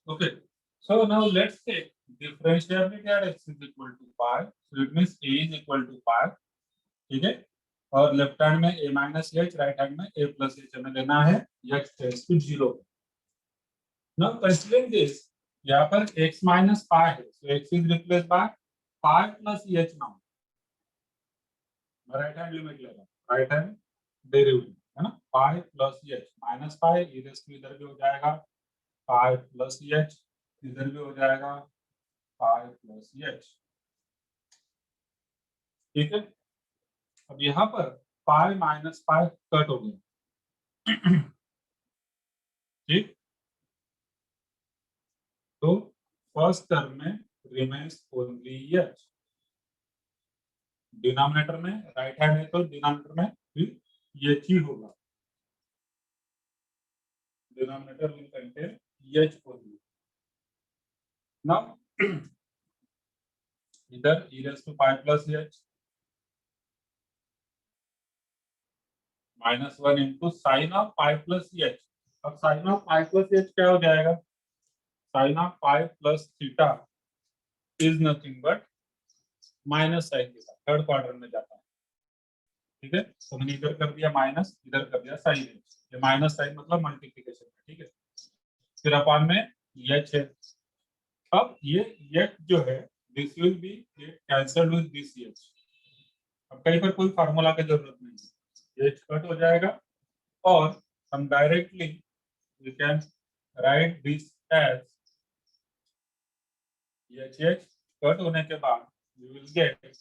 Okay. So now let's take differentiability at x is equal to pi. So it means a is equal to pi. ठीक है. और left hand में a minus h, right hand में a plus h हमें लेना है x tends to 0. Now considering this, यहाँ पर x माइनस पाई है, so x is replaced by pi plus H. Now right hand limit ले रहा हूँ, राइट हैंड डेरिवेटिव है ना, पाई प्लस एच माइनस पाई, इधर भी हो जाएगा पाई प्लस एच, इधर भी हो जाएगा पाई प्लस एच. ठीक है. अब यहाँ पर पाई माइनस पाई कट हो गया. ठीक. तो फर्स्ट टर्म में रिमेन्स ओनली एच. डिनोमिनेटर में राइट हैंड है तो डिनोमिनेटर में भी एच ही होगा. Denominator will contain h only. Now इधर e raised to pi plus h minus 1 into sine of pi plus h. अब sine of pi plus h क्या हो जाएगा? Sine of pi plus theta is nothing but minus sine theta. Third quadrant में जाता है. ठीक है. तो मैंने इधर कर दिया माइनस, इधर कर दिया साइन एच. ये माइनस साइन मतलब मल्टीप्लिकेशन है. ठीक है. फिर अपॉन में एच है. अब ये एच जो है this will be cancelled with this H. अब कहीं पर कोई फार्मूला की जरूरत नहीं है, एच कट हो जाएगा और हम directly we can write this as h. H cut होने के बाद we will get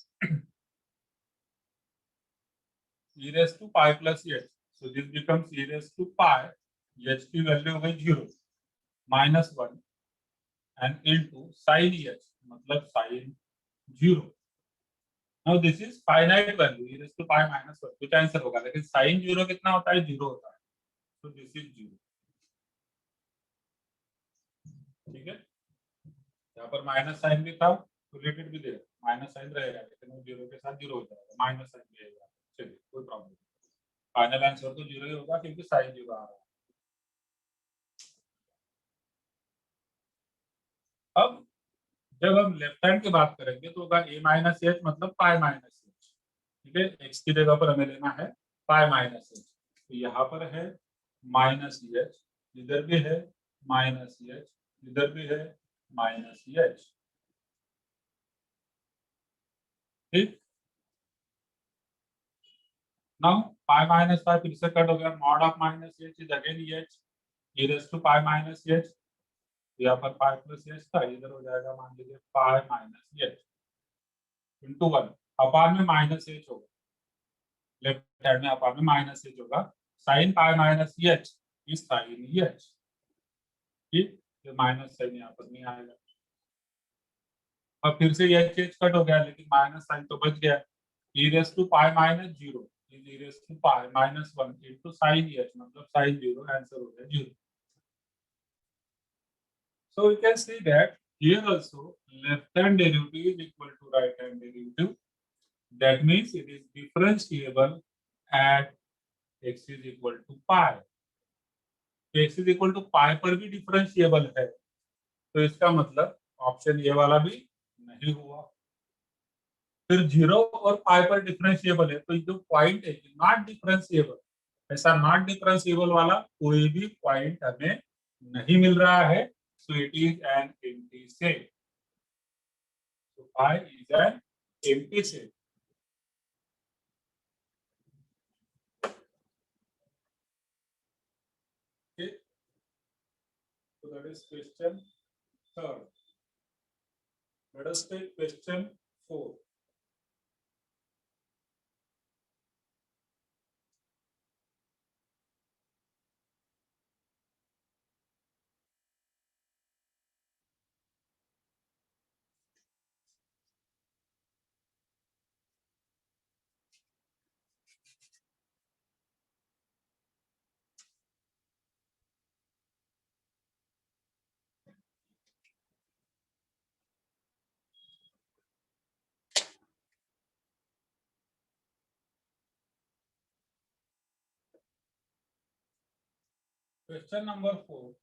e raised to pi plus h. So this becomes e raised to pi. h की वैल्यू हो गई 0 minus 1 and into sin h मतलब sin 0. Now this is finite value e raised to pi minus 1 कुछ answer होगा, लेकिन sin 0 कितना होता है? 0 होता है. तो दिस इज 0. ठीक है. यहाँ पर माइनस साइन भी था तो रिलेटेड भी दे माइनस साइन रहेगा, लेकिन वो 0 के साथ 0 हो जाएगा, माइनस साइन रहेगा. चलिए कोई प्रॉब्लम नहीं. फाइनल आंसर तो 0 ही होगा क्योंकि साइन 0 आ रहा है. अब जब हम लेफ्ट हैंड की बात करेंगे तो होगा a माइनस एच मतलब पाई माइनस एच. ठीक है. एक्स की जगह पर हमें लेना है पाई माइनस एच. तो यहाँ पर है माइनस एच, इधर भी है माइनस एच, इधर भी है माइनस एच. ठीक. नाउ पाई माइनस पाई फिर से कट हो गया. Mod of minus H is again H e raised to pi minus H. यहाँ पर पाई प्लस एच था, इधर हो जाएगा मान लीजिए पाई माइनस एच इंटू 1 अपान में माइनस एच होगा. लेफ्ट हैंड में अपान में माइनस एच होगा. Sine pi minus H is sine h. ठीक. ये माइनस साइन यहाँ पर नहीं आएगा. अब फिर से एच एच कट हो गया, लेकिन माइनस साइन तो बच गया. e raised to pi minus 0 is e raised to pi minus 1 into sine h मतलब साइन 0. आंसर हो गया 0. So we can see that here also left hand derivative is equal to right hand derivative. That means it is differentiable at x is equal to pi. x is equal to pi पर भी differentiable है, तो इसका मतलब option A वाला भी नहीं हुआ. फिर 0 और पाई पर डिफरेंशिएबल है, तो जो पॉइंट है नॉट डिफरेंशिएबल, ऐसा नॉट डिफरेंशिएबल वाला कोई भी पॉइंट हमें नहीं मिल रहा है. So it is an empty set. So pi is an empty set. Okay. So that is question third. Let us take question 4. Question number 4.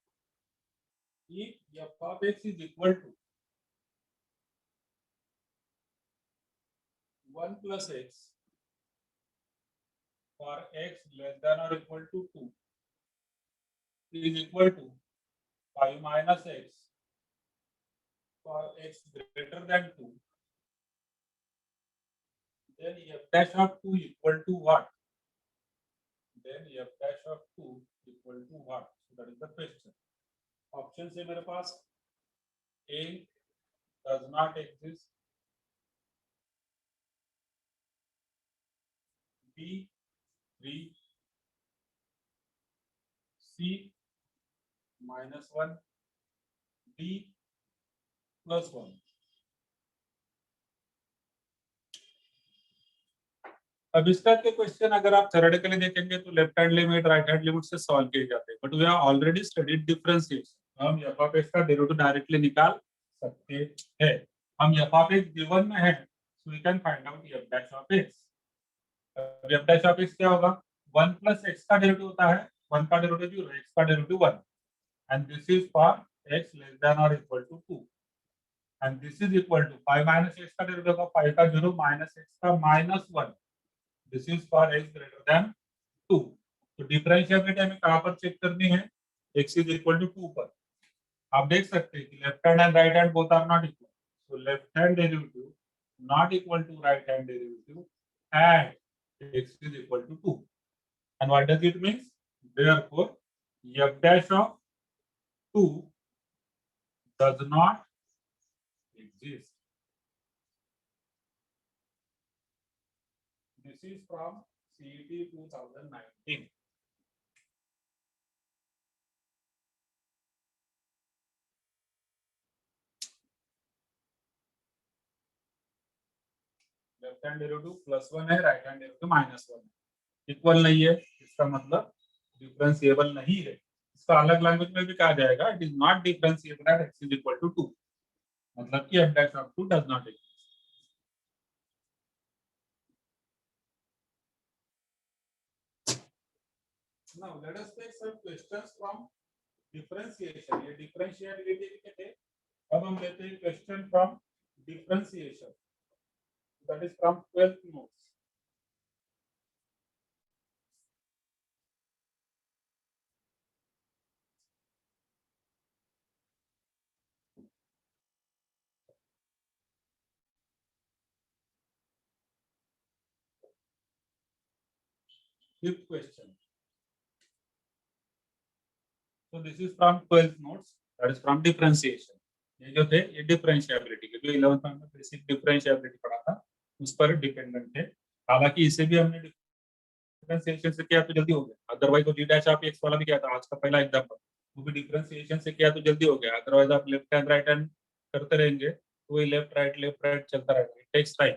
if f of x is equal to 1 plus x for x less than or equal to 2 is equal to 5 minus x for x greater than 2, then f dash of 2 equal to what? Then f dash of 2 equal to what? So that is the question. Option है मेरे पास A does not exist, B 3, C -1, D +1. अब इसका के question अगर आप theoretically देखेंगे तो left hand limit right hand limit से सॉल्व किए जाते हैं, but we have already studied differentiation. हम f ऑफ x का डेरिवेटिव डायरेक्टली निकाल सकते हैं। हम f ऑफ x गिवन में है, so we can find out f dash of x। f dash of x क्या होगा? 1 प्लस x का डेरिवेटिव होता है, 1 का डेरिवेटिव 0, x का derivative 1, and this is for x less than or equal to 2, and this is equal to 5 minus x का derivative होगा 5 का 0 माइनस x का -1, this is for x greater than 2। तो डिफरेंशिएबिलिटी हमें कहां पर चेक करनी है? x इज इक्वल टू 2 पर। आप देख सकते हैं कि left hand and right hand both are not equal, so left hand derivative not equal to right hand derivative and x is equal to 2, and what does it means? Therefore f dash of 2 does not exist. This is from CET 2019. Left hand derivative +1 है, right hand derivative -1 है, equal नहीं है, इसका मतलब differentiable नहीं है। इसका अलग लैंग्वेज में भी कहा जाएगा, it is not differentiable at x is equal to 2, मतलब कि f dash of 2 does not exist. Now let us take some questions from differentiation. ये differentiability के थे, अब हम लेते हैं question from differentiation, that is from 12th notes. Fifth question. So this is from 12th notes, that is from differentiation. ये जो थे ये डिफरेंशिएबिलिटी के, जो 11th में बेसिक डिफरेंशिएबिलिटी पढ़ा था उस पर डिपेंडेंट थे। हालांकि इसे भी हमने डिफरेंशिएशन से किया तो जल्दी हो गया, अदरवाइज तो d डैश ऑफ x वाला भी किया था आज का पहला एग्जांपल, वो भी डिफरेंशिएशन से किया तो जल्दी हो गया। अदरवाइज आप लेफ्ट हैंड राइट हैंड करते रहेंगे तो वही लेफ्ट राइट चलता रहेगा, इट टेक्स टाइम।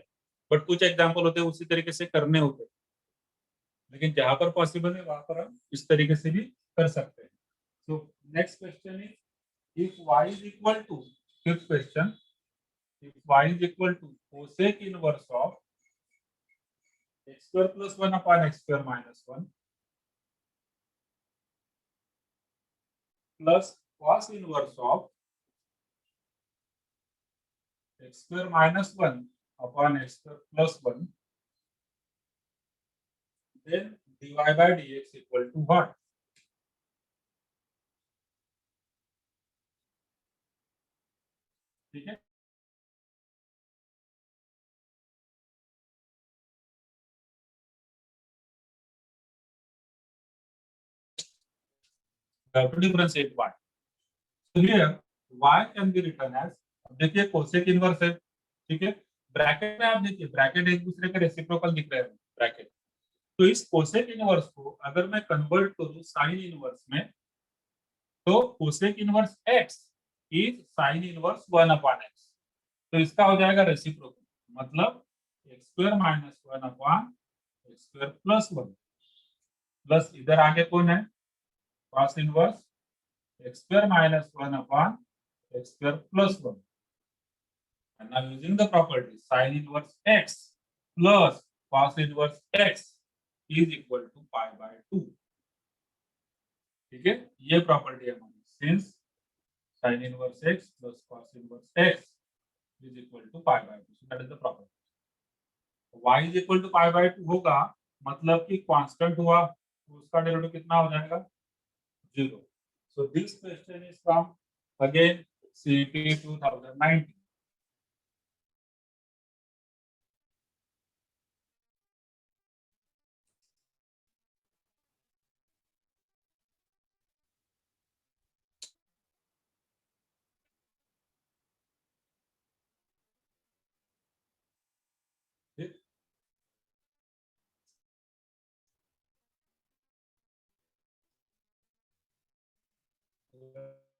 बट कुछ एग्जांपल होते हैं उसी तरीके से करने होते हैं, लेकिन जहां पर पॉसिबल है वहां पर हम इस तरीके से भी कर सकते हैं। So next question is if y is equal to, fifth question, if y is equal to cosec inverse of x square plus 1 upon x square minus 1 plus cos inverse of x square minus 1 upon x square plus 1, then dy by dx equal to what? ठीक है, to differentiate y. So here y can be written as, अब देखिए cosec inverse है, ठीक है, bracket में आप देखिए ब्रैकेट एक दूसरे के रेसिप्रोकल दिख रहे हैं ब्रैकेट, तो इस कोसेक इनवर्स को अगर मैं कन्वर्ट करूं साइन इनवर्स में, तो cosec inverse x is sine inverse 1 upon x, तो इसका हो जाएगा रेसिप्रोकल, मतलब x square minus 1 upon x square plus 1, plus इधर आगे कौन है? cos inverse x square minus 1 upon x square plus 1, and now using the property sin inverse x plus cos inverse x is equal to pi by 2, ठीक है, ये property है हमारी, since sin inverse x plus cos inverse x is equal to pi by 2. So that is the problem. y is equal to pi by 2 होगा मतलब कि constant हुआ तो उसका डेरिवेटिव कितना हो जाएगा 0. So this question is from again CET 2019.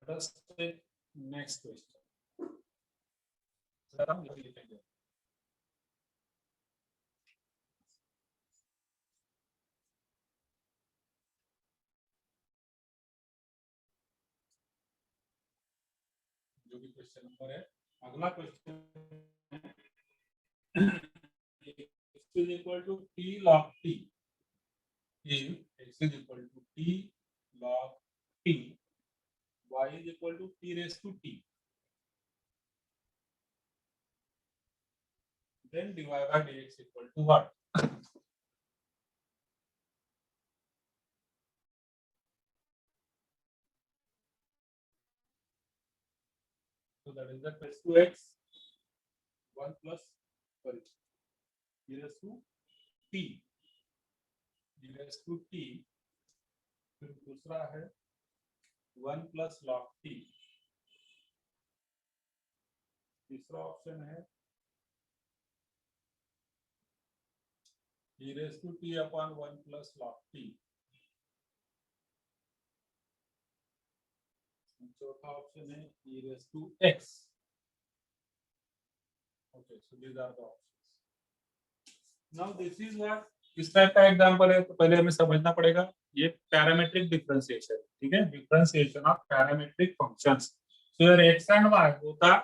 Let us take next question. जरा हम लिख लेंगे. जो भी क्वेश्चन नंबर है अगला question x is equal to t log t. If x is equal to t log t, y is equal to t raised to t, then dy by dx equal to what? So that is the raised to x 1 plus sorry e raised to t, e raised to t. फिर दूसरा है 1 plus log t. तीसरा option है e raised to t upon 1 plus log t. चौथा option है e raised to x. Okay, so these are the options. Now this is what इस type का example है तो पहले हमें समझना पड़ेगा ये पैरामीट्रिक डिफरेंशिएशन. ठीक है, differentiation of parametric functions. So your x and y both are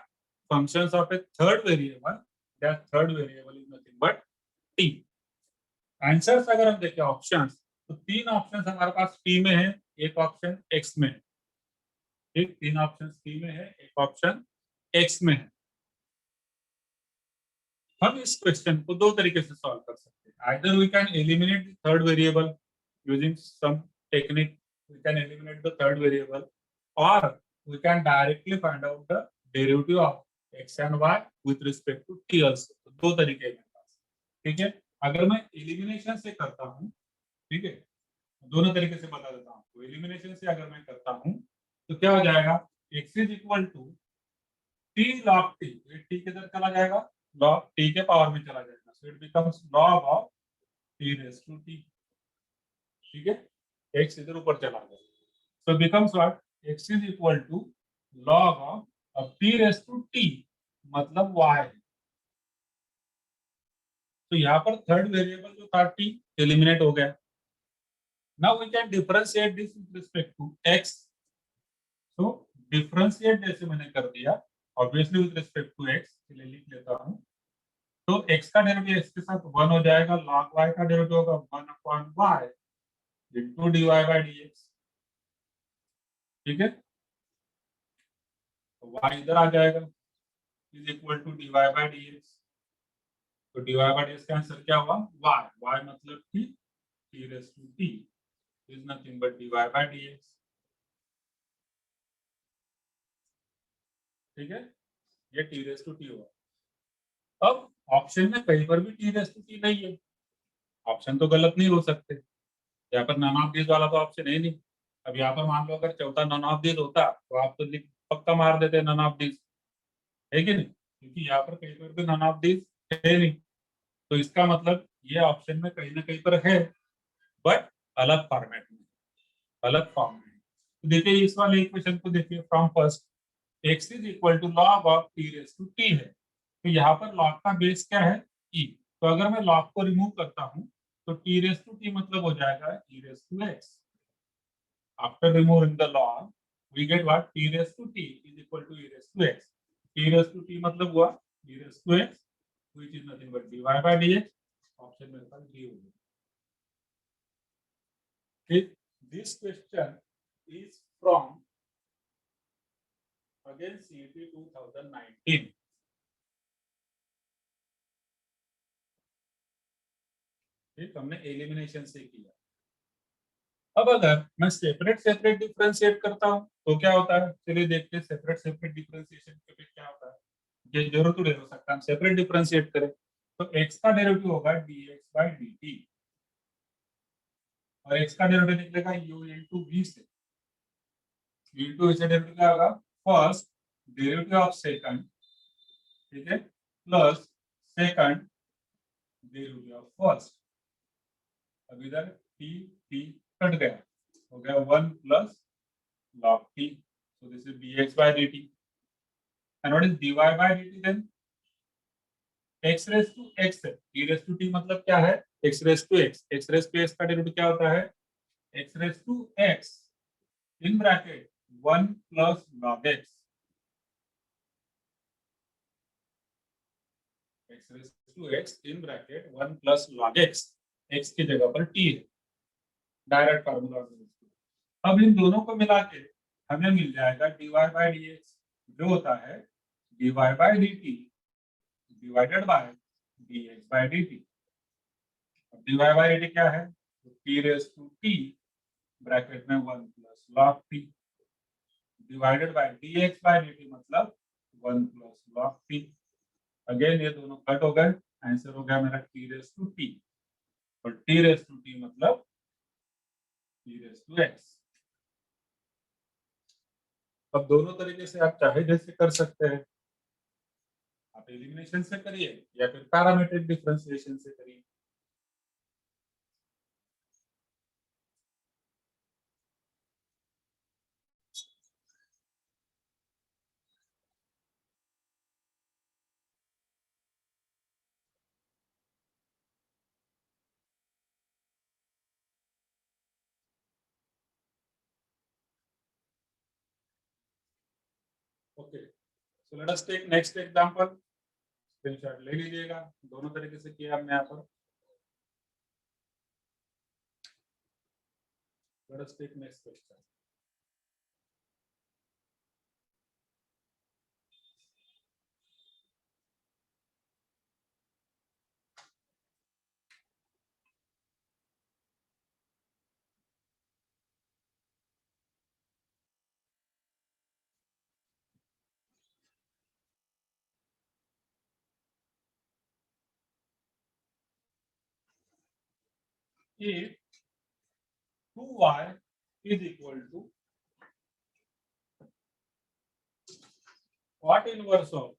functions of a third variable. That third variable is nothing but t. Answers अगर हम देखें ऑप्शंस तो तीन ऑप्शंस हमारे पास t में है, एक ऑप्शन x में है. ठीक, तीन ऑप्शन t में है, एक ऑप्शन x में है. हम इस क्वेश्चन को दो तरीके से सॉल्व कर सकते हैं. Either we can eliminate the third variable using some technique. We can eliminate the third variable or we can directly find out the derivative of x and y with respect to t also. तो दो तरीके हैं मेरे पास. ठीक है, अगर मैं elimination से करता हूं, ठीक है, दोनों तरीके से बता देता हूं. तो एलिमिनेशन से अगर मैं करता हूं तो क्या हो जाएगा x is equal to t log t. ये t किधर चला जाएगा, log t के पावर में चला जाएगा. So it becomes log of t raise to t. ठीक है, x इधर ऊपर चला गया. So becomes what x is equal to log of अब t रेज़ टू t मतलब y. तो यहाँ पर थर्ड वेरिएबल जो था t एलिमिनेट हो गया. Now we can differentiate this with respect to x. So differentiate जैसे मैंने कर दिया obviously with respect to x, चलिए लिख लेता हूं. तो x का डेरिवेटिव x के साथ 1 हो जाएगा, log y का डेरिवेटिव होगा 1 upon y into dy by dx. ठीक है, तो y इधर आ जाएगा is equal to dy by dx. तो dy बाय dx का आंसर क्या हुआ y मतलब कि t raise to t is nothing but dy by dx. ठीक है, ये t रेज़ टू t हुआ. अब ऑप्शन में कहीं पर भी t रेज़ टू t नहीं है. ऑप्शन तो गलत नहीं हो सकते. यहाँ पर नन ऑफ दिस वाला तो ऑप्शन है नहीं. अब यहाँ पर मान लो अगर चौथा नन ऑफ दिस होता तो आप तो पक्का मार देते नन ऑफ दिस, है कि नहीं, क्योंकि यहाँ पर कहीं पर भी नन ऑफ दिस है नहीं. तो इसका मतलब ये ऑप्शन में कहीं ना कहीं पर है बट अलग फॉर्मेट में, अलग फॉर्म में. तो देखिए इस वाले इक्वेशन को देखिए from first x is equal to log of t raise to t है. तो यहाँ पर log का बेस क्या है e. तो अगर मैं log को रिमूव करता हूँ तो t रेज़ टू t मतलब हो जाएगा e raise to x. After removing the log, we get what t raised to t is equal to e raised to x. T raised to t मतलब हुआ e raised to x, which is nothing but dy by dx. Option मेरे पास d होगा. ठीक, this question is from again CET 2019। ठीक, हमने elimination से किया। अब अगर मैं सेपरेट सेपरेट डिफरेंशिएट करता हूं तो क्या होता है, चलिए देखते हैं सेपरेट सेपरेट डिफरेंशिएशन के पे क्या होता है। ये जरूर तो हो सकता है हम सेपरेट डिफरेंशिएट करें तो x का डेरिवेटिव होगा dx बाई dt और x का डेरिवेटिव निकलेगा u इनटू v से। इनटू इसका डेरिवेटिव क्या होगा, फर्स्ट डेरिवेटिव ऑफ सेकंड, ठीक है, plus second derivative of first. अब इधर t t कट गया, हो गया 1 plus log t, so this is dx by dt and what is dy by dt then, x raise to x है, e raise to t मतलब क्या है, x raise to x, x raise to x का derivative क्या होता है, x raise to x in bracket 1 plus log x, x raise to x in bracket 1 plus log x, x की जगह पर t है, डायरेक्ट फार्मूला। अब इन दोनों को मिला के हमें मिल जाएगा dy बाई dx जो होता है dy by dt divided by dx by dt। अब dy बाई dt क्या है, तो t raise to t bracket में 1 plus log t divided by dx by dt मतलब 1 प्लस log t। अगेन ये दोनों कट हो गए, आंसर हो गया मेरा t रेस टू t और t रेस टू t मतलब t रेस टू x। अब दोनों तरीके से आप चाहे जैसे कर सकते हैं, आप एलिमिनेशन से करिए या फिर पैरामीट्रिक डिफरेंशिएशन से करिए। Okay, so let us take next example, screenshot ले लीजिएगा, दोनों तरीके से किया हमने यहाँ पर। Let us take next question. If 2y is equal to cot inverse of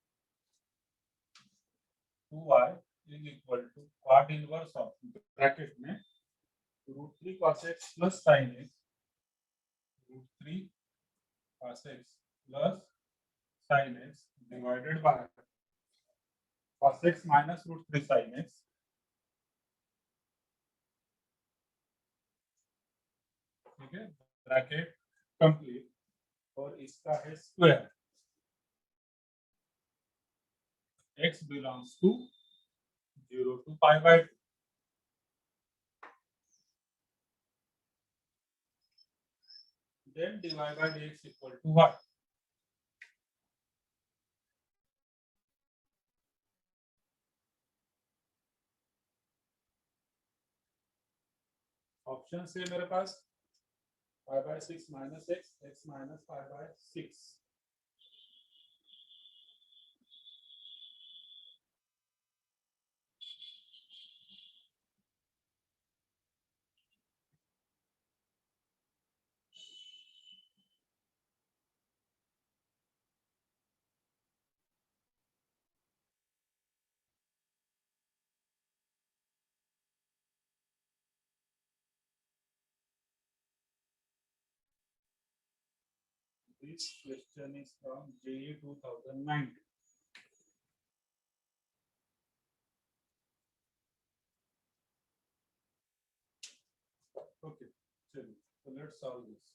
2y is equal to cot inverse of bracket में √3 cos x plus sin x, √3 cos x plus sin x divided by cos x minus √3 sin x, ठीक है, bracket complete और इसका है square, x belongs to 0 to pi by 2। Then dy by dx equal to what? Option है मेरे पास 5/6 minus x, x minus 5/6। This question is from JEE 2019। Okay, चलिए, so let's solve this।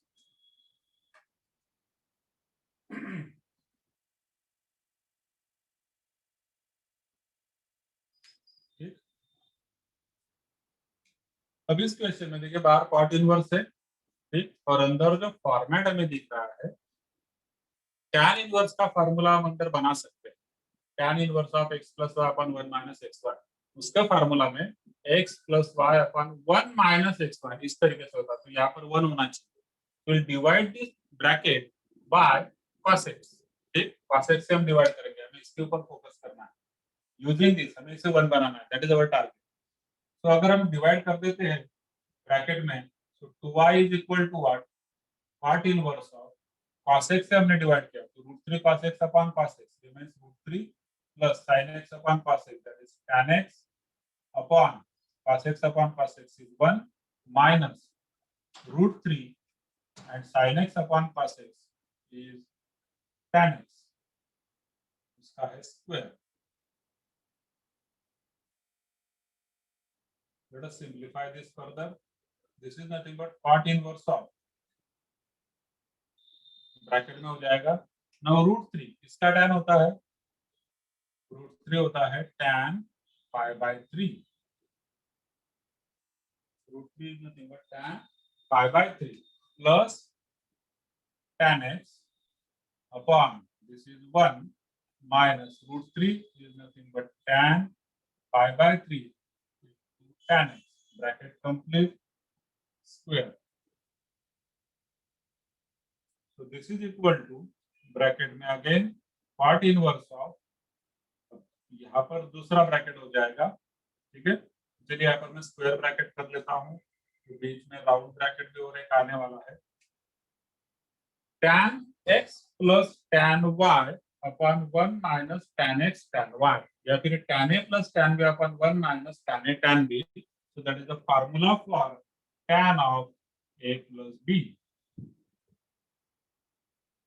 ठीक, अब इस question में देखिए बाहर कॉट इनवर्स है, ठीक, और अंदर जो फॉर्मेट हमें दिख रहा है टैन इनवर्स का फार्मूला हम अंदर बना सकते हैं। Tan inverse of x plus y upon 1 minus x y, उसका फार्मूला में x plus y upon 1 minus x y इस तरीके से होता, तो यहाँ पर 1 होना चाहिए। Will divide this bracket by cos x, ठीक, cos x से हम डिवाइड करेंगे, हमें इसके ऊपर फोकस करना है। यूजिंग दिस हमें इसे 1 बनाना है, दैट इज अवर टारगेट। तो अगर हम डिवाइड कर देते हैं ब्रैकेट में, तो 2y is equal to what inverse of cos x से हमने डिवाइड किया, तो √3 cos x upon cos x remains √3 plus sin x upon cos x, that is tan x upon cos x upon cos x is 1 minus √3 and sin x upon cos x is tan x, इसका है square. Let us simplify this further. This is nothing but cot inverse of, bracket में हो जाएगा now √3, इसका tan होता है √3 होता है tan pi by 3, √3 is nothing but tan pi by 3 plus tan x upon this is 1 minus √3 is nothing but tan pi by 3 tan x, bracket complete, square. So this is equal to bracket में again cot inverse of, यहाँ पर दूसरा bracket हो जाएगा, ठीक है। चलिए यहाँ पर मैं स्क्वायर ब्रैकेट कर लेता हूँ, तो बीच में राउंड ब्रैकेट भी और एक आने वाला है, tan x plus tan y upon 1 minus tan x tan y, या फिर tan a plus tan b upon 1 minus tan a tan b, so that is the formula for tan of a plus b,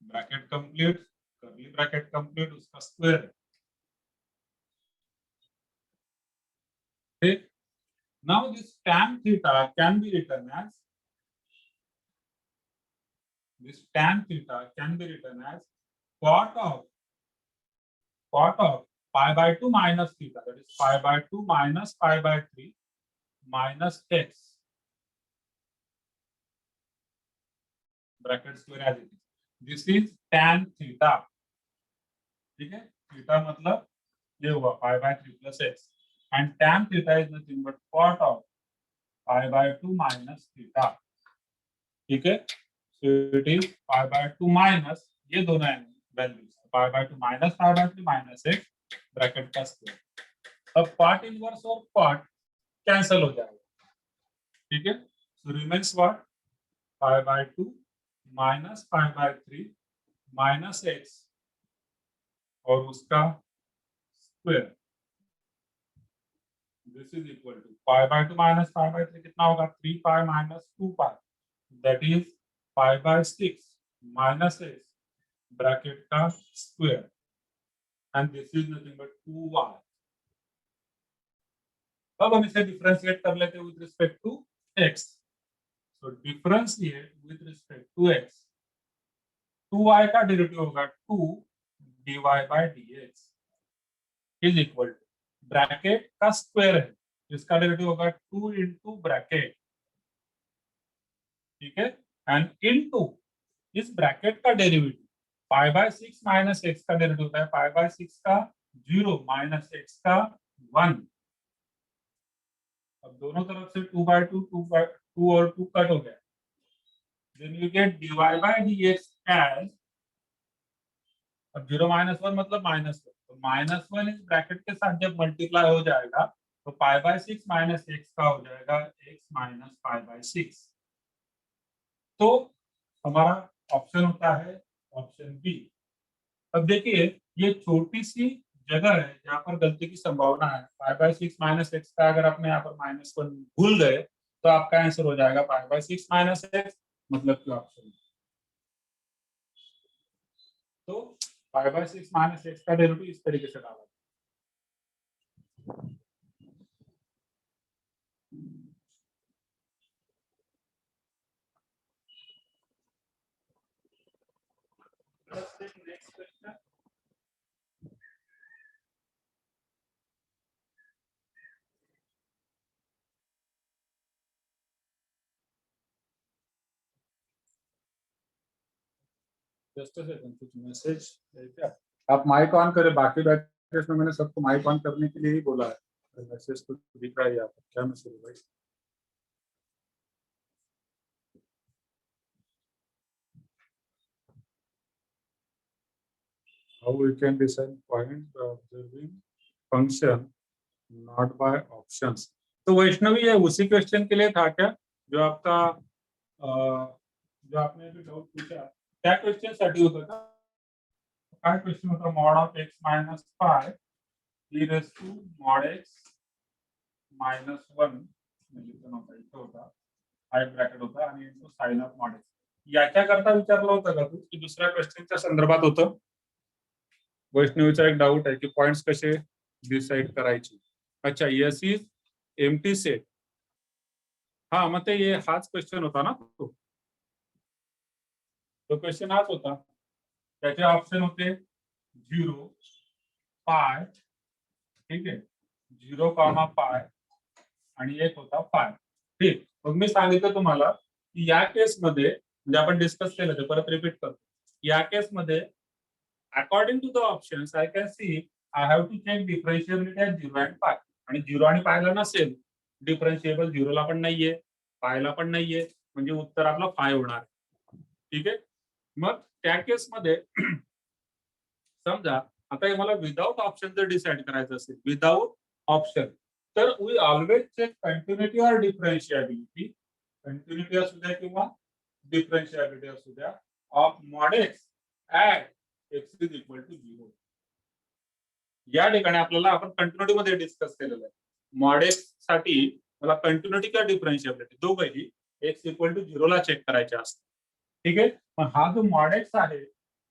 bracket complete, curly bracket complete, उसका square, ठीक। Now this tan theta can be written as, this tan theta can be written as cot of pi by 2 minus theta, that is pi by 2 minus pi by 3 minus x, bracket square as it is. This is tan theta, ठीक है। Theta मतलब ये हुआ pi by 3 plus x, and tan theta is nothing but cot of pi by 2 minus theta, ठीक है। So it is pi by 2 minus, ये दोनों values pi by 2 minus pi by 3 minus x, bracket का square. अब cot inverse और cot cancel हो जाएगा, ठीक है। सो remains what, pi by 2 minus pi by 3 minus x और उसका square, this is equal to pi by 2 minus pi by 3 कितना होगा, 3 pi minus 2 pi, that is pi by 6 minus x, bracket का square, and this is nothing but 2y। अब हम इसे differentiate कर लेते हैं with respect to x, so differentiate with respect to x, 2y का डेरिवेटिव होगा 2 dy by dx is equal to bracket का स्क्वायर है, इसका डेरिवेटिव होगा 2 इंटू ब्रैकेट, ठीक है, एंड इनटू इस ब्रैकेट का derivative pi by 6 minus x का डेरिवेटिव होता है पाई बाय 6 का 0 माइनस एक्स का 1। अब दोनों तरफ से 2 by 2 2 और 2 कट हो गया, then you get dy by dx as, अब 0 माइनस 1 मतलब माइनस 1, तो माइनस 1 इस ब्रैकेट के साथ जब मल्टीप्लाई हो जाएगा तो पाई बाय 6 माइनस एक्स का हो जाएगा x माइनस पाई बाय 6। तो हमारा ऑप्शन होता है ऑप्शन बी। अब देखिए ये छोटी सी जगह है जहाँ पर गलती की संभावना है, पाई बाय 6 माइनस एक्स का अगर आपने यहाँ पर माइनस 1 भूल गए तो आपका आंसर हो जाएगा पाई बाय 6 माइनस एक्स, मतलब कि ऑप्शन। तो पाई बाय 6 माइनस एक्स का डेरिवेटिव इस तरीके से डाला। नेक्स्ट क्वेश्चन, जस्ट सेकंड, कुछ मैसेज है क्या? आप माइक ऑन करें, बाकी बैचेस में मैंने सबको माइक ऑन करने के लिए ही बोला है। मैसेज कुछ दिख रहा है यहाँ पर, क्या मैसेज है भाई? How we can decide point by observing function not by options? तो वैष्णवी ये उसी क्वेश्चन के लिए था क्या, जो आपका जो आपने अभी डाउट पूछा, त्या क्वेश्चन साठी होतं का? काय क्वेश्चन होता? Mod of x minus phi e raise to mod x minus one, म्हणजे इथं नव्हता, इथं होता, हा एक ब्रॅकेट होता आणि into sine of mod x. याच्याकरता विचारलं होतं का तू, की दुसऱ्या क्वेश्चनच्या संदर्भात होतं? वैष्णवीचा एक डाऊट आहे की पॉइंट्स कसे डिसाइड करायचे. अच्छा, यस इज एम्प्टी सेट. हा, मग ते हाच क्वेश्चन होता ना, तो क्वेश्चन हाच होता. त्याचे ऑप्शन होते 0, पाय, ठीक आहे, 0, पाय आणि एक होता फाय. ठीक, मग मी सांगितलं तुम्हाला की या केसमध्ये, म्हणजे आपण डिस्कस केलं ते परत रिपीट करतो. या केसमध्ये according to the options I can see I have to check differentiability at 0 and pi. आणि 0 आणि पायला नसेल डिफरन्शिएबल, 0ला पण नाहीये, पायला पण नाहीये, म्हणजे उत्तर आपलं फाय होणार. ठीक आहे, मग त्या केसमध्ये समजा आता मला विदाउट ऑप्शन जर डिसाइड करायचं असेल, विदाउट ऑप्शन, तर वी ऑलवेज चेक कंटिन्युटी और डिफरन्शिएबिलिटी, कंटिन्युटी असू द्या किंवा डिफरन्शिएबिलिटी असू द्या, of mod x at x is equal to 0. या ठिकाणी आपल्याला आपण कंटिन्युटी मध्ये डिस्कस केलेलं आहे. मॉड एक्स साठी मला कंटिन्युटी किंवा डिफरन्शिएबिलिटी दोघंही एक्स इक्वल टू 0 ला चेक करायचे असतात. ठीक आहे, पण हा जो मॉड एक्स आहे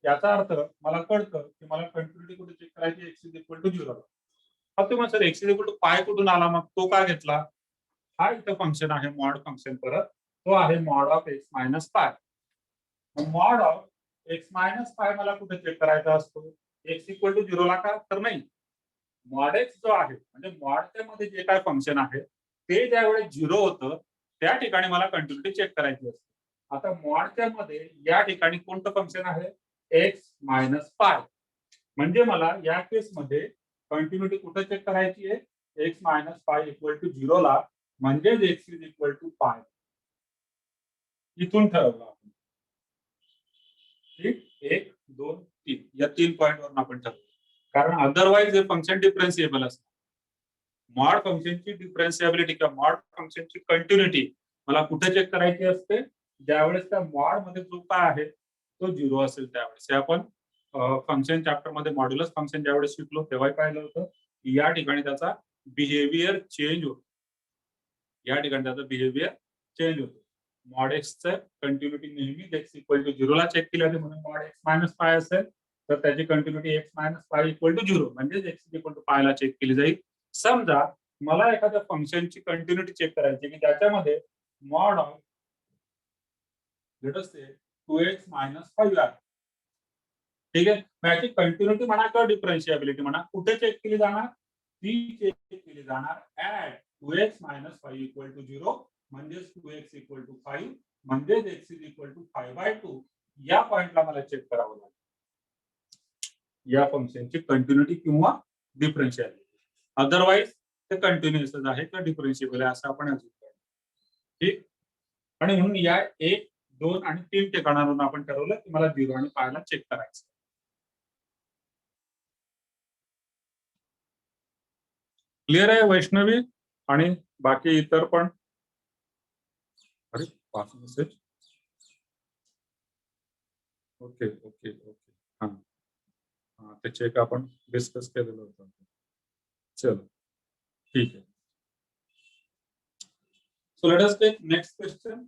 याचा अर्थ मला कळतं की मला कंटिन्युटी कुठे चेक करायची, एक्स इज इक्वल टू 0 ला. अब तुम्ही sir x is equal to pi कुठून आला, मग तो का घेतला? हा इथं फंक्शन आहे मॉड फंक्शन, परत तो आहे mod of x minus pi. Mod of x minus पाय मला कुठे चेक करायचा असतो? एक्स इक्वल टू 0 ला का? तर नाही, मॉड एक्स जो आहे म्हणजे मॉडच्या मध्ये जे काय फंक्शन आहे ते ज्यावेळेस 0 होतं त्या ठिकाणी मला कंटिन्युटी चेक करायची असते. आता मॉडच्या मध्ये या ठिकाणी कोणतं फंक्शन आहे? X minus pi. म्हणजे मला या केसमध्ये कंटिन्युटी कुठे चेक करायची आहे? X minus pi equal to 0 ला, म्हणजेच x is equal to pi. इथून ठरवलं आपण. ठीक, 1, 2, 3 या 3 पॉइंट वरून आपण ठरवलं, कारण अदरवाइज हे फंक्शन डिफरन्शिएबल असतं. मॉड फंक्शनची डिफरन्शिएबिलिटी किंवा मॉड फंक्शनची कंटिन्युटी मला कुठे चेक करायची असते? ज्यावेळेस त्या मॉड मध्ये जो काय आहे तो 0 असेल त्यावेळेस. हे आपण फंक्शन चॅप्टर मध्ये मॉड्युलस फंक्शन ज्यावेळेस शिकलो तेव्हाही पाहिलं होतं की या ठिकाणी त्याचा बिहेवियर चेंज होतो. या ठिकाणी त्याचा बिहेवियर चेंज होतो. मॉड एक्सचं कंटिन्युटी नेहमी एक्स इक्वल टू 0 ला चेक केली जाते, म्हणून मॉड एक्स मायनस पाय असेल तर त्याची continuity x minus pi equal to 0, म्हणजे एक्स इक्वल टू पायला चेक केली जाईल. समजा मला एखाद्या फंक्शनची कंटिन्युटी चेक करायची की त्याच्यामध्ये मॉड ऑफ लेट अस से 2x मायनस 5 आहे. ठीक आहे, याची कंटिन्युटी म्हणा किंवा डिफरन्शिएबिलिटी म्हणा कुठे चेक केली जाणार? ती चेक केली जाणार at 2x minus 5 equal to 0, म्हणजेच 2x इक्वल टू 5, म्हणजेच x इज इक्वल टू 5/2. या पॉइंटला मला चेक करावं लागेल या फंक्शनची कंटिन्युटी किंवा डिफरन्शिएबिलिटी. अदरवाइज ते कंटिन्युअस आहे का डिफरन्शिएबल आहे असं आपण अजून. ठीक, आणि म्हणून या 1, 2 आणि 3 ठिकाणावरून आपण ठरवलं की मला 0 आणि पायला चेक करायचं. क्लिअर आहे वैष्णवी आणि बाकी इतर पण? अरे पाच मेसेज. ओके ओके ओके, हा हा, ते चेक आपण डिस्कस केलेलं होतं. चलो ठीक आहे. So let us take next question.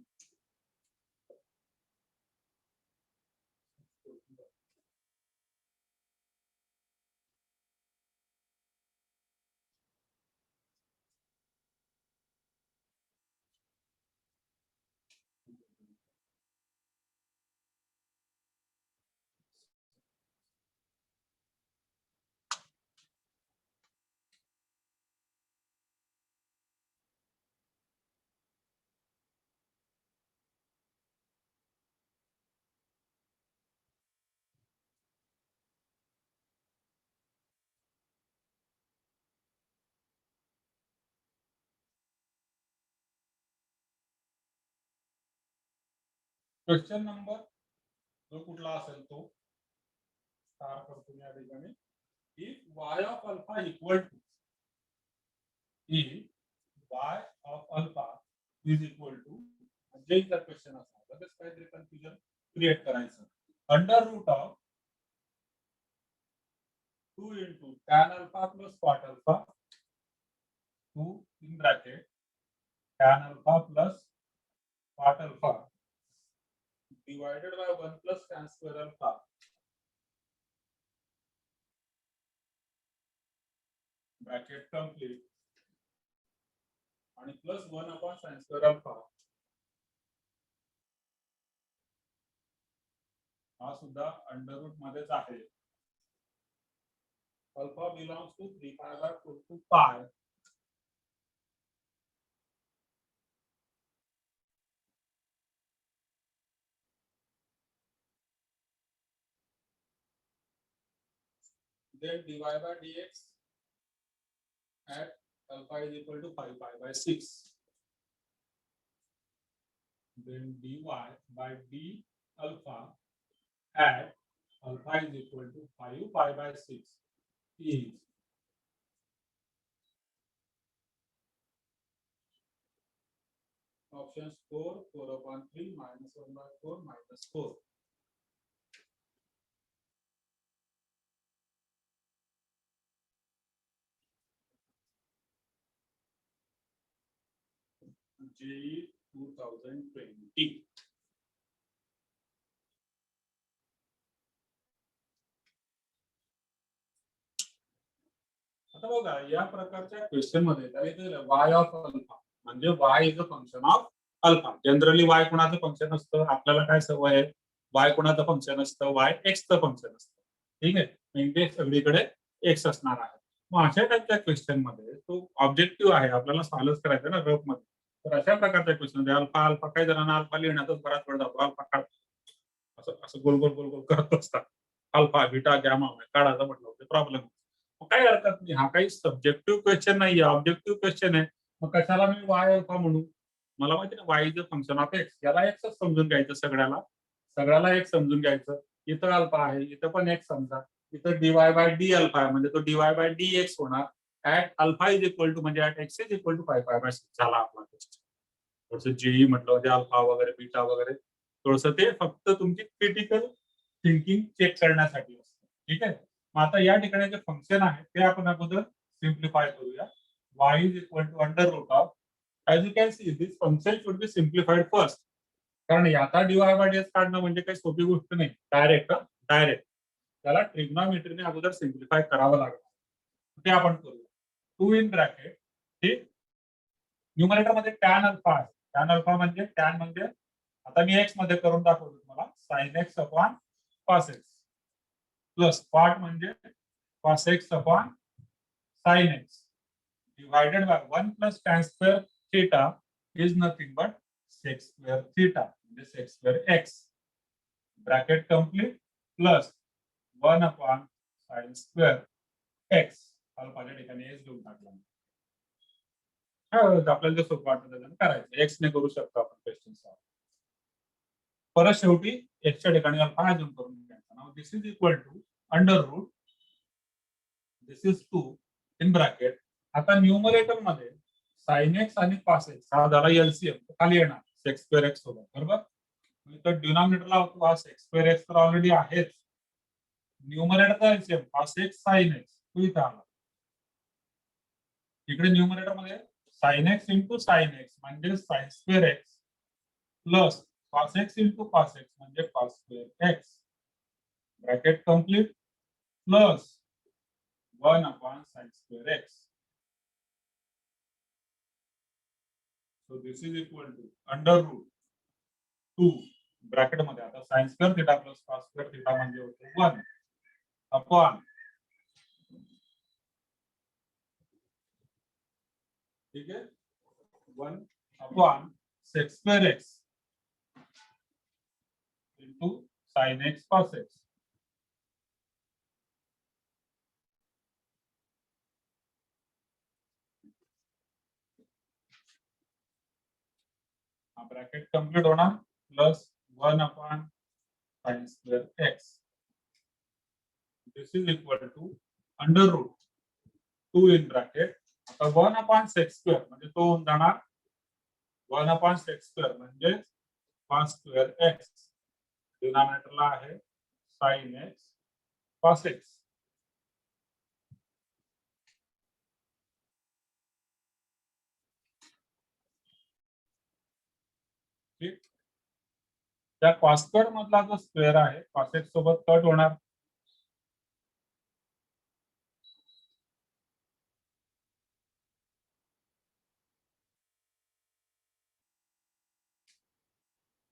Question number जो कुठला असेल तो स्टार करतो या ठिकाणी. If y of alpha equal to y of alpha is equal to म्हणजे जर क्वेश्चन असणार तर काहीतरी कन्फ्युजन क्रिएट करायचं. Under root of 2 into tan alpha plus cot alpha 2 in bracket tan alpha plus cot alpha divided by 1 plus tan square alpha bracket complete आणि plus 1 upon sin square alpha हा सुद्धा under root मध्येच आहे. Alpha belongs to 3 pi by 4 to pi. Then dy by dx at alpha is equal to 5 pi by 6. Then dy by d alpha at alpha is equal to 5 pi by 6 is options 4, 4 upon 3, minus 1 by 4, minus 4. JEE 2020. आता बघा या प्रकारच्या question मध्ये काय येतं y of alpha म्हणजे y is a function of alpha. Generally y कोणाचं function असतं आपल्याला काय सवय आहे y कोणाचं फंक्शन असतं y x चं फंक्शन असतं. ठीक आहे म्हणजे सगळीकडे x असणार आहे. मग अशा टाईपच्या क्वेश्चन मध्ये तो ऑब्जेक्टिव्ह आहे आपल्याला सॉल्व्ह करायचं ना रफ मध्ये. तर अशा प्रकारच्या क्वेश्चन मध्ये अल्फा अल्फा काही जणांना अल्फा लिहिण्यातच बराच वेळ जातो. अल्फा काढ असं असं गोल गोल गोल गोल करत असतात. अल्फा बीटा गॅमा काढायचं म्हटलं होतं प्रॉब्लेम. काही हरकत नाही. हा काही सब्जेक्टिव्ह क्वेश्चन नाहीये ऑब्जेक्टिव्ह क्वेश्चन आहे. मग कशाला मी वाय अल्फा म्हणू. मला माहिती ना y is a function of x. याला एक्सच समजून घ्यायचं सगळ्याला. सगळ्याला एक समजून घ्यायचं. इथं अल्फा आहे इथं पण एक समजा. इथं डीवाय बाय डी अल्फा आहे म्हणजे तो डीवाय बाय डी एक्स होणार. At alpha is equal to म्हणजे at x is equal to 5 pi by 6 झाला आपला टेस्ट. थोडंसं जेई म्हटलं म्हणजे अल्फा वगैरे बीटा वगैरे थोडंसं ते फक्त तुमची क्रिटिकल थिंकिंग चेक करण्यासाठी असतं. ठीक आहे. मग आता या ठिकाणी जे फंक्शन आहे ते आपण अगोदर सिम्प्लिफाय करूया. y is equal to under root of as you can see this function should be simplified first. कारण याचा डीवाय बाय डीएक्स काढणं म्हणजे काही सोपी गोष्ट नाही. डायरेक्ट त्याला ट्रिग्नोमेट्रीने अगोदर सिम्प्लिफाय करावं लागेल. ते आपण करूया. 2 इन ब्रॅकेट ठीक. न्यूमरेटर मध्ये टॅन अल्फा आहे. टॅन अल्फा म्हणजे टॅन म्हणजे आता मी एक्स मध्ये करून दाखवतो तुम्हाला sine x upon cos x plus part म्हणजे cos x upon sin x divided by 1 plus tan square theta is nothing but sec square theta म्हणजे sec square x bracket complete plus 1 upon sin square x अल्फाच्या ठिकाणी x घेऊन टाकला. आपल्याला जे सोपं वाटतं त्याच्याने करायचं x ने करू शकतो आपण क्वेश्चन सॉल्व. परत शेवटी x च्या ठिकाणी अल्फा अजून करून घ्यायचा. Now this is equal to under root this is 2 in bracket. आता न्यूमरेटर मध्ये साइन एक्स आणि कॉस एक्स हा झाला एलसीएम खाली येणार सेक्स स्क्वेअर एक्स सोबत बरोबर. तर डिनॉमिनेटरला होतो हा सेक्स स्क्वेअर एक्स तर ऑलरेडी आहेच. न्यूमरेटरचा LCM cos x sine x तो इथे आला. इकडे न्यूमरेटर मध्ये sine x into sine x म्हणजे sine square x plus cos x into cos x म्हणजे cos square x bracket complete plus 1 upon sin square x. So this is equal to under root 2 bracket मध्ये आता sin square theta plus cos square theta म्हणजे होतो 1 upon ठीक आहे 1 upon sec square x into sin x cos x. हा bracket complete होणार plus 1 upon sin square x. This is equal to under root 2 in bracket. आता 1 upon sec square म्हणजे तो होऊन जाणार 1 upon sec square म्हणजे cos square x. डिनॉमिनेटरला आहे sin x cos x. ठीक. त्या cos square मधला जो स्क्वेअर आहे cos x सोबत कट होणार.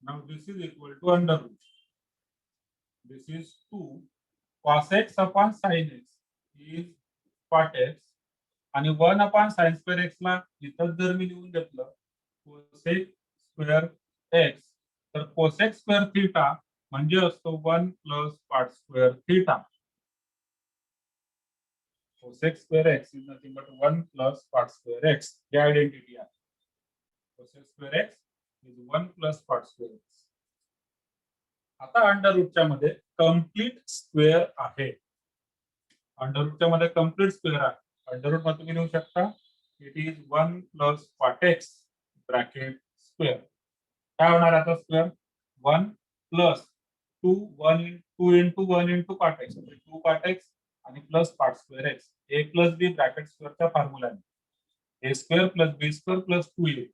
Now this is equal to under root. This is 2 cos x upon sin x is cot x आणि 1 upon sin square x ला इथं जर मी लिहून घेतलं cosec square x तर cosec square theta म्हणजे असतो 1 plus cot square theta. Cosec square x is nothing but 1 plus cot square x. He identity आहे. Cosec square x is 1 plus cot square x. आता under रूटच्या मध्ये complete square आहे. Under रूटच्या मध्ये complete square आहे. Under root मध्ये तुम्ही लिहू शकता it is 1 plus cot x bracket square. काय होणार आता square 1 plus 2 into 1 into cot x म्हणजे 2 cot x आणि plus cot square x. a plus b bracket स्क्वेअरच्या फॉर्म्युलाने a square plus b square plus 2a.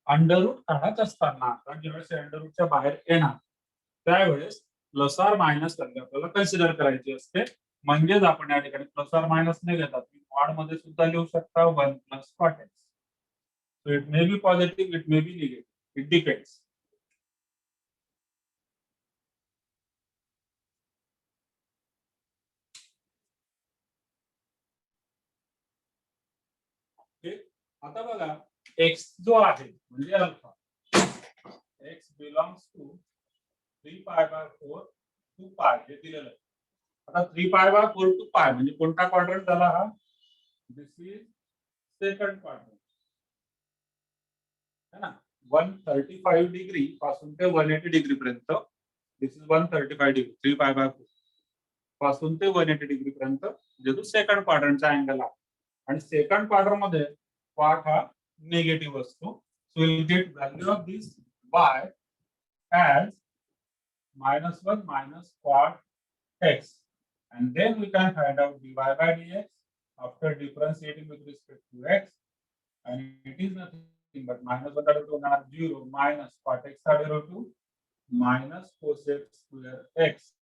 Under root काढत असताना आपण ज्यावेळेस अंडर रूटच्या बाहेर येणार त्यावेळेस प्लस ऑर मायनस व्हॅल्यू आपल्याला कन्सिडर करायची असते. म्हणजेच आपण या ठिकाणी प्लस ऑर मायनस नाही घेतात मॉड मध्ये सुद्धा लिहू शकता 1 plus cot x. So it may be positive, it may be negative. It depends. Okay. आता बघा x जो आहे म्हणजे alpha x belongs to 3 pi by 4 to pi हे दिलेलं आहे. आता 3 पाय बाय 4 टू पाय म्हणजे कोणता क्वाड्रंट झाला हा दिस इज सेकंड क्वाड्रंट है ना. 135 डिग्री पासून ते 180 डिग्री पर्यंत this is 135 degree 3 pi by 4 पासून ते 180 डिग्री पर्यंत म्हणजे तो सेकंड क्वाड्रंटचा अँगल आहे. आणि सेकंड क्वाड्रंट मध्ये पार्ट हा निगेटिव्ह असतो. So will get value of this y as -1 minus cot x and then we can find out dy by dx after differentiating with respect to x and it is nothing but -1 that is 0 minus cot x derivative minus cosec square x